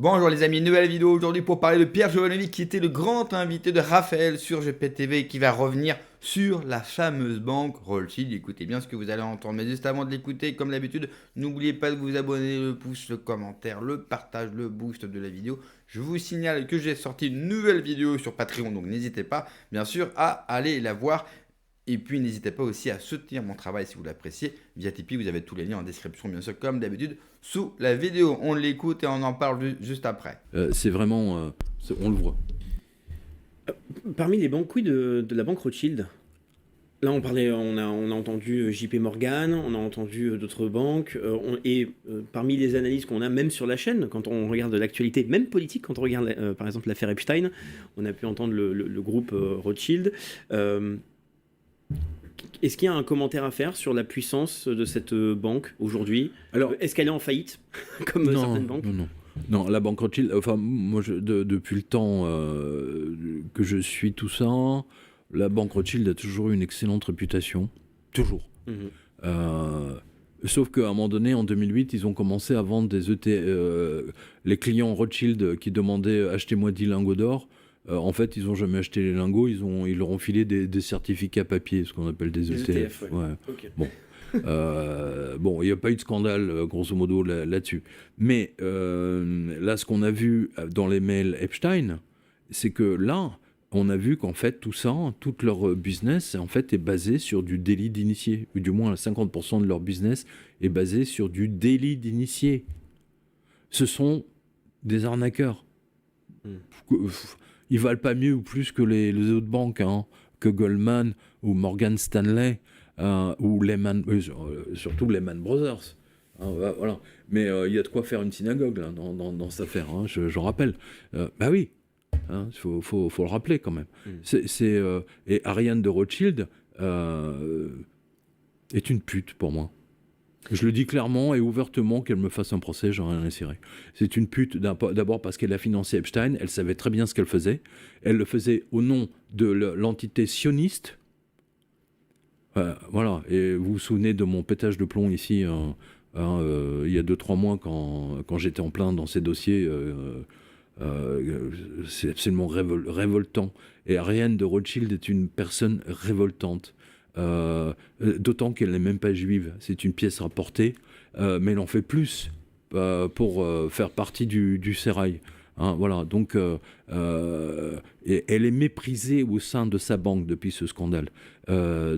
Bonjour les amis, nouvelle vidéo aujourd'hui pour parler de Pierre Jovanovic qui était le grand invité de Raphaël sur GPTV et qui va revenir sur la fameuse banque Rothschild. Écoutez bien ce que vous allez entendre, mais juste avant de l'écouter, comme d'habitude, n'oubliez pas de vous abonner, le pouce, le commentaire, le partage, le boost de la vidéo. Je vous signale que j'ai sorti une nouvelle vidéo sur Patreon, donc n'hésitez pas bien sûr à aller la voir. Et puis n'hésitez pas aussi à soutenir mon travail si vous l'appréciez via Tipeee, vous avez tous les liens en description bien sûr comme d'habitude sous la vidéo. On l'écoute et on en parle juste après. C'est vraiment, on le voit. Parmi les banques, oui, de la banque Rothschild, là on a entendu JP Morgan, on a entendu d'autres banques, parmi les analyses qu'on a même sur la chaîne, quand on regarde l'actualité, même politique, quand on regarde par exemple l'affaire Epstein, on a pu entendre le groupe Rothschild. Est-ce qu'il y a un commentaire à faire sur la puissance de cette banque aujourd'hui? Alors, est-ce qu'elle est en faillite, comme certaines banques? Non, la banque Rothschild, enfin, moi, depuis le temps que je suis tout ça, la banque Rothschild a toujours eu une excellente réputation. Toujours. Sauf qu'à un moment donné, en 2008, ils ont commencé à vendre des les clients Rothschild qui demandaient « achetez-moi 10 lingots d'or ». En fait, ils n'ont jamais acheté les lingots, ils leur ont filé des certificats papier, ce qu'on appelle des ETF. Ouais. Okay. Bon, il n'y a pas eu de scandale, grosso modo, là-dessus. Mais là, ce qu'on a vu dans les mails Epstein, c'est que là, on a vu qu'en fait, tout ça, tout leur business, en fait, est basé sur du délit d'initié. Ou du moins, 50% de leur business est basé sur du délit d'initié. Ce sont des arnaqueurs. Ils valent pas mieux ou plus que les autres banques, hein, que Goldman ou Morgan Stanley ou Lehman, surtout Lehman Brothers. Hein, voilà. Mais il y a de quoi faire une synagogue là, dans cette affaire, hein, je rappelle. Bah oui, hein, faut le rappeler quand même. Et Ariane de Rothschild est une pute pour moi. Je le dis clairement et ouvertement, qu'elle me fasse un procès, j'en ai rien à cirer. C'est une pute, d'abord parce qu'elle a financé Epstein, elle savait très bien ce qu'elle faisait. Elle le faisait au nom de l'entité sioniste. Voilà, et vous vous souvenez de mon pétage de plomb ici, il y a 2-3 mois, quand j'étais en plein dans ces dossiers. C'est absolument révoltant. Et Ariane de Rothschild est une personne révoltante. D'autant qu'elle n'est même pas juive, c'est une pièce rapportée, mais elle en fait plus pour faire partie du sérail. Hein, voilà, donc et elle est méprisée au sein de sa banque depuis ce scandale. À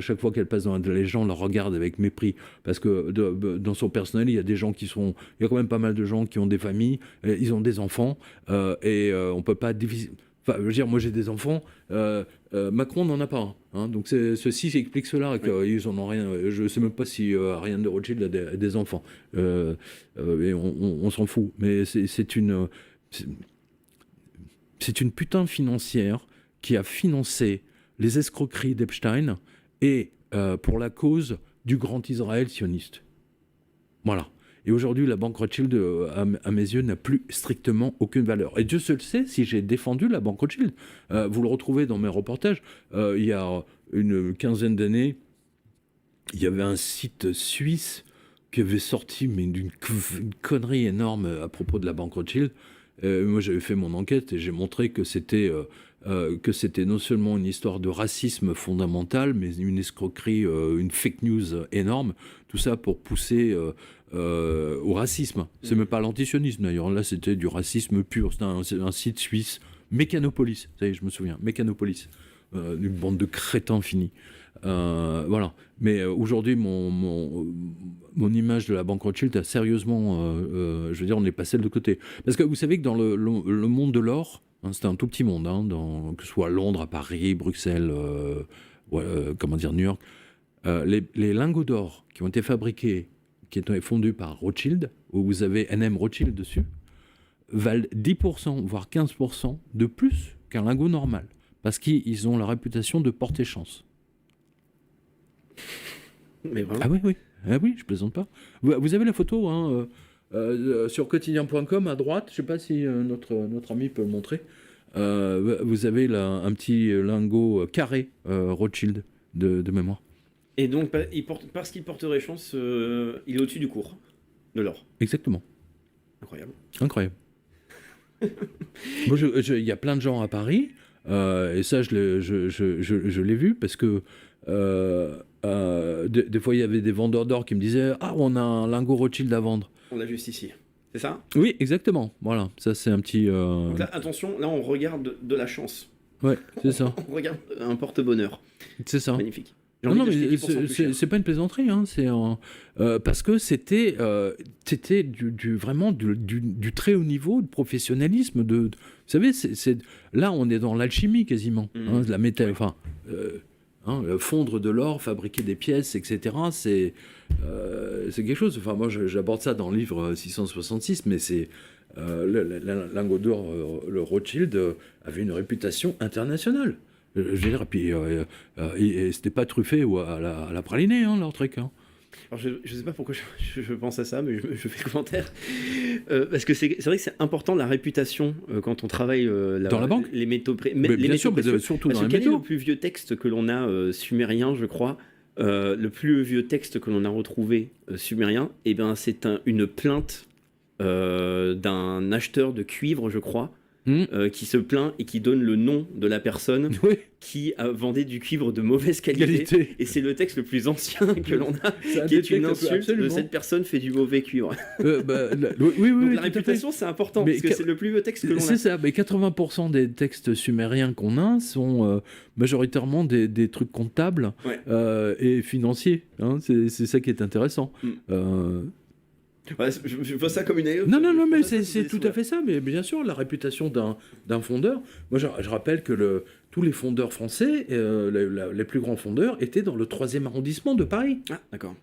chaque fois qu'elle passe les gens la regardent avec mépris, parce que dans son personnel, il y a des gens il y a quand même pas mal de gens qui ont des familles, ils ont des enfants, et on peut pas diviser. Enfin, je veux dire, moi j'ai des enfants, Macron n'en a pas. Hein, donc ceci explique cela, qu'ils en ont rien. Je ne sais même pas si Ariane de Rothschild a des enfants. Et on s'en fout. Mais c'est une putain financière qui a financé les escroqueries d'Epstein et pour la cause du grand Israël sioniste. Voilà. Et aujourd'hui, la banque Rothschild, à mes yeux, n'a plus strictement aucune valeur. Et Dieu seul sait si j'ai défendu la banque Rothschild. Vous le retrouvez dans mes reportages. Il y a une quinzaine d'années, il y avait un site suisse qui avait sorti d'une connerie énorme à propos de la banque Rothschild. Moi, j'avais fait mon enquête et j'ai montré que c'était non seulement une histoire de racisme fondamental, mais une escroquerie, une fake news énorme. Tout ça pour pousser au racisme. C'est même pas l'antisionisme d'ailleurs. Là, c'était du racisme pur. C'était un site suisse, Mécanopolis. Ça y est, je me souviens. Mécanopolis. Une bande de crétins finis. Voilà. Mais aujourd'hui, mon image de la banque Rothschild a sérieusement, je veux dire, on est passé de l'autre côté. Parce que vous savez que dans le monde de l'or, hein, c'était un tout petit monde, hein, que ce soit Londres, à Paris, Bruxelles, New York, les lingots d'or qui ont été fabriqués, qui ont été fondus par Rothschild, où vous avez NM Rothschild dessus, valent 10%, voire 15% de plus qu'un lingot normal. Parce qu'ils ont la réputation de porter chance. Mais vraiment. Ah oui, je plaisante pas. Vous avez la photo hein, sur quotidien.com à droite, je sais pas si notre ami peut le montrer. Vous avez là un petit lingot carré Rothschild de mémoire. Et donc, parce qu'il porterait chance, il est au-dessus du cours de l'or. Exactement. Incroyable. Incroyable. Moi, il y a plein de gens à Paris, et ça, je l'ai vu, parce que des fois, il y avait des vendeurs d'or qui me disaient « Ah, on a un lingot Rothschild à vendre. On l'a juste ici. C'est ça ?» Oui, exactement. Voilà, ça, c'est un petit... Donc là, attention, là, on regarde de la chance. Ouais, c'est ça. On regarde un porte-bonheur. C'est ça. Magnifique. J'ai Non, envie non, d'acheter mais 10% plus cher. c'est pas une plaisanterie, hein, parce que c'était vraiment du très haut niveau de professionnalisme. Vous savez, là, on est dans l'alchimie quasiment. Hein, de la métal, enfin, fondre de l'or, fabriquer des pièces, etc. C'est quelque chose. Enfin, moi, j'aborde ça dans le livre 666, mais c'est le lingot d'or, le Rothschild, avait une réputation internationale. Je veux dire, puis et c'était pas truffé à la pralinée, hein, leur truc. Hein. Alors je sais pas pourquoi je pense à ça, mais je fais le commentaire. Parce que c'est vrai que c'est important la réputation quand on travaille dans la banque. les métaux Mais bien sûr, précieux. surtout Parce dans que les quel est métaux. le plus vieux texte que l'on a sumérien, je crois le plus vieux texte que l'on a retrouvé sumérien, eh ben, c'est une plainte d'un acheteur de cuivre, je crois, qui se plaint et qui donne le nom de la personne Oui. qui vendait du cuivre de mauvaise qualité. Et c'est le texte le plus ancien que l'on a, qui est une insulte de cette personne fait du mauvais cuivre. Oui, Donc la réputation, c'est important, parce que c'est le plus vieux texte que l'on a. C'est ça, mais 80% des textes sumériens qu'on a sont majoritairement des trucs comptables et financiers. Hein, c'est ça qui est intéressant. Ouais, je vois ça comme une anecdote. Non, mais c'est tout à fait ça. Mais bien sûr, la réputation d'un fondeur. Moi, je rappelle que tous les fondeurs français, les plus grands fondeurs, étaient dans le 3e arrondissement de Paris. Ah, d'accord.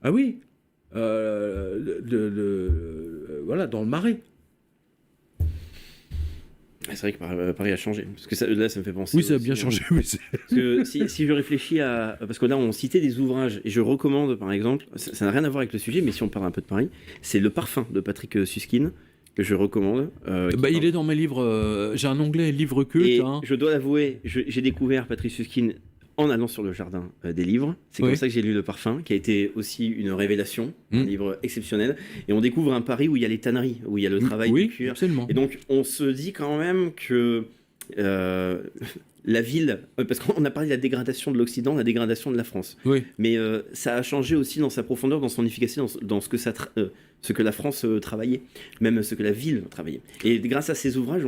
Ah oui. Voilà, dans le Marais. C'est vrai que Paris a changé. Parce que là, ça me fait penser. Oui, ça a bien changé. Oui, parce que si je réfléchis à. Parce que là, on citait des ouvrages, et je recommande, par exemple, ça n'a rien à voir avec le sujet, mais si on parle un peu de Paris, c'est Le Parfum de Patrick Suskind, que je recommande. Il est dans mes livres. J'ai un onglet livres cultes. Et hein. je dois l'avouer, j'ai découvert Patrick Suskind en allant sur le jardin des livres. C'est comme ça que j'ai lu Le Parfum, qui a été aussi une révélation, un livre exceptionnel. Et on découvre un Paris où il y a les tanneries, où il y a le travail du cuir. Absolument. Et donc, on se dit quand même que la ville... parce qu'on a parlé de la dégradation de l'Occident, la dégradation de la France. Oui. Mais ça a changé aussi dans sa profondeur, dans son efficacité, dans ce que la France travaillait, même ce que la ville travaillait. Et grâce à ces ouvrages,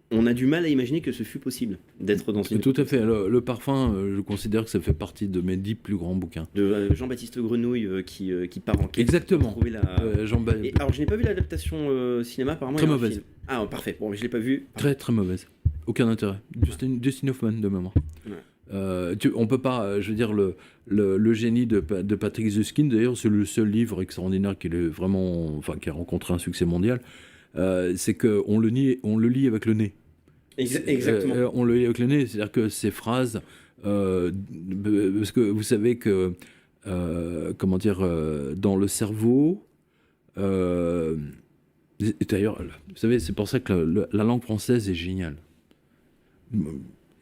on a du mal à imaginer que ce fut possible d'être dans une... Tout à fait. Le Parfum, je considère que ça fait partie de mes 10 plus grands bouquins. De Jean-Baptiste Grenouille qui part en quête. Exactement. Alors, je n'ai pas vu l'adaptation cinéma, apparemment. Très mauvaise. Ah, parfait. Bon, mais je l'ai pas vu. Très, très mauvaise. Aucun intérêt. Dustin Hoffman, de mémoire. Ouais. On peut pas, je veux dire, le génie de Patrick Suskind, d'ailleurs, c'est le seul livre extraordinaire qui a rencontré un succès mondial, c'est qu'on le lit avec le nez. Exactement. On le lit avec le nez, c'est-à-dire que ces phrases, parce que vous savez que, dans le cerveau, d'ailleurs, vous savez, c'est pour ça que la langue française est géniale.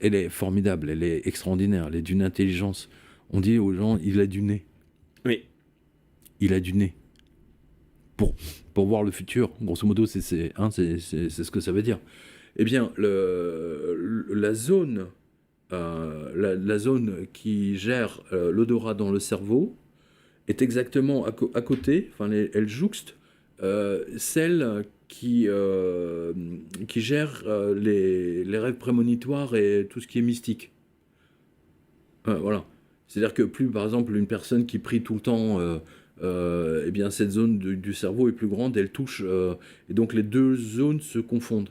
Elle est formidable, elle est extraordinaire, elle est d'une intelligence. On dit aux gens, il a du nez. Oui. Il a du nez. Pour voir le futur, grosso modo, c'est ce que ça veut dire. Eh bien, la zone qui gère l'odorat dans le cerveau est exactement à côté, enfin, elle jouxte celle qui gère les rêves prémonitoires et tout ce qui est mystique. Voilà. C'est-à-dire que plus, par exemple, une personne qui prie tout le temps, eh bien, cette zone du cerveau est plus grande, elle touche, et donc les deux zones se confondent.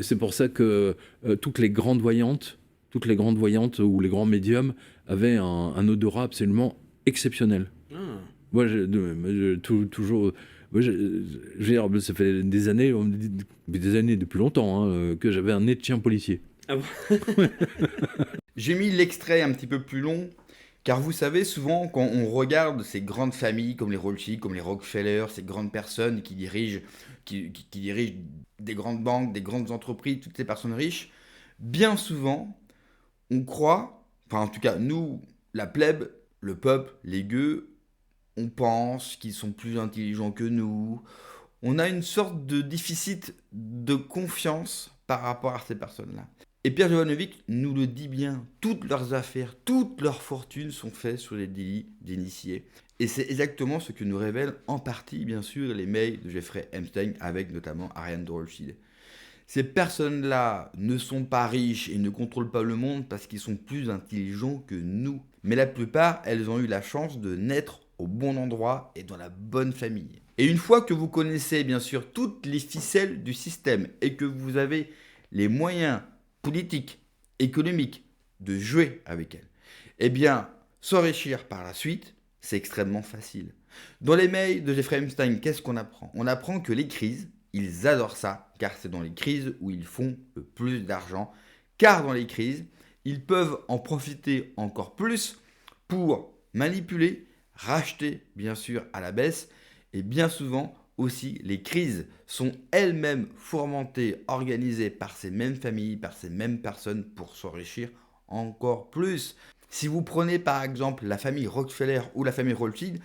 C'est pour ça que toutes les grandes voyantes ou les grands médiums avaient un odorat absolument exceptionnel. Moi, toujours... je veux dire, ça fait des années, depuis longtemps, que j'avais un nez de chien policier. Ah bon. J'ai mis l'extrait un petit peu plus long, car vous savez, souvent, quand on regarde ces grandes familles comme les Rothschild, comme les Rockefeller, ces grandes personnes qui dirigent des grandes banques, des grandes entreprises, toutes ces personnes riches, bien souvent, on croit, enfin en tout cas, nous, la plèbe, le peuple, les gueux, on pense qu'ils sont plus intelligents que nous, On a une sorte de déficit de confiance par rapport à ces personnes-là. Et Pierre Jovanovic nous le dit bien, toutes leurs affaires, toutes leurs fortunes sont faites sur les délits d'initiés. Et c'est exactement ce que nous révèlent en partie, bien sûr, les mails de Jeffrey Epstein avec notamment Ariane de Rothschild. Ces personnes-là ne sont pas riches et ne contrôlent pas le monde parce qu'ils sont plus intelligents que nous. Mais la plupart, elles ont eu la chance de naître au bon endroit et dans la bonne famille. Et une fois que vous connaissez bien sûr toutes les ficelles du système et que vous avez les moyens politiques, économiques de jouer avec elles, eh bien, s'enrichir par la suite, c'est extrêmement facile. Dans les mails de Jeffrey Epstein, qu'est-ce qu'on apprend? On apprend que les crises, ils adorent ça, car c'est dans les crises où ils font le plus d'argent, car dans les crises, ils peuvent en profiter encore plus pour manipuler, racheter bien sûr à la baisse, et bien souvent aussi les crises sont elles-mêmes fourmentées, organisées par ces mêmes familles, par ces mêmes personnes pour s'enrichir encore plus. Si vous prenez par exemple la famille Rockefeller ou la famille Rothschild,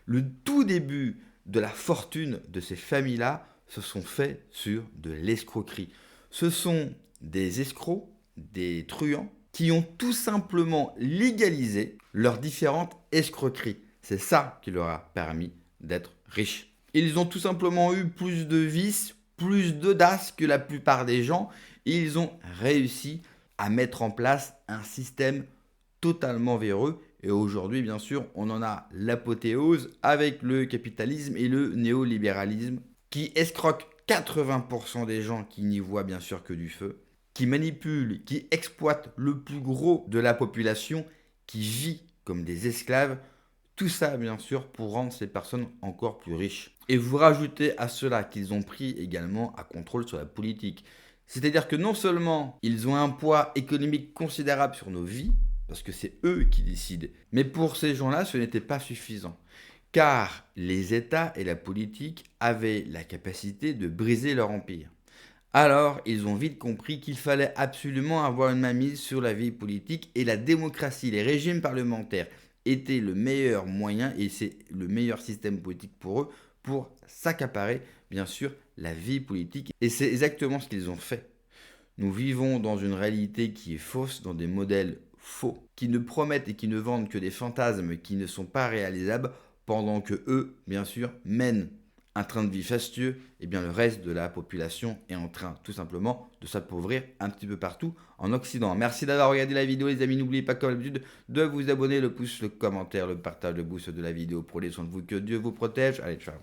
le tout début de la fortune de ces familles-là se sont faits sur de l'escroquerie. Ce sont des escrocs, des truands, qui ont tout simplement légalisé leurs différentes escroqueries. C'est ça qui leur a permis d'être riches. Ils ont tout simplement eu plus de vices, plus d'audace que la plupart des gens, et ils ont réussi à mettre en place un système totalement véreux. Et aujourd'hui, bien sûr, on en a l'apothéose avec le capitalisme et le néolibéralisme qui escroquent 80% des gens qui n'y voient bien sûr que du feu, qui manipulent, qui exploitent le plus gros de la population, qui vit comme des esclaves. Tout ça, bien sûr, pour rendre ces personnes encore plus riches. Et vous rajoutez à cela qu'ils ont pris également un contrôle sur la politique. C'est-à-dire que non seulement ils ont un poids économique considérable sur nos vies, parce que c'est eux qui décident, mais pour ces gens-là, ce n'était pas suffisant. Car les États et la politique avaient la capacité de briser leur empire. Alors, ils ont vite compris qu'il fallait absolument avoir une mainmise sur la vie politique et la démocratie, les régimes parlementaires était le meilleur moyen et c'est le meilleur système politique pour eux pour s'accaparer bien sûr la vie politique et c'est exactement ce qu'ils ont fait. Nous vivons dans une réalité qui est fausse, dans des modèles faux, qui ne promettent et qui ne vendent que des fantasmes qui ne sont pas réalisables pendant que eux, bien sûr, mènent un train de vie fastueux, et bien le reste de la population est en train tout simplement de s'appauvrir un petit peu partout en Occident. Merci d'avoir regardé la vidéo les amis, n'oubliez pas comme d'habitude de vous abonner, le pouce, le commentaire, le partage, le boost de la vidéo. Prenez soin de vous, que Dieu vous protège. Allez, ciao.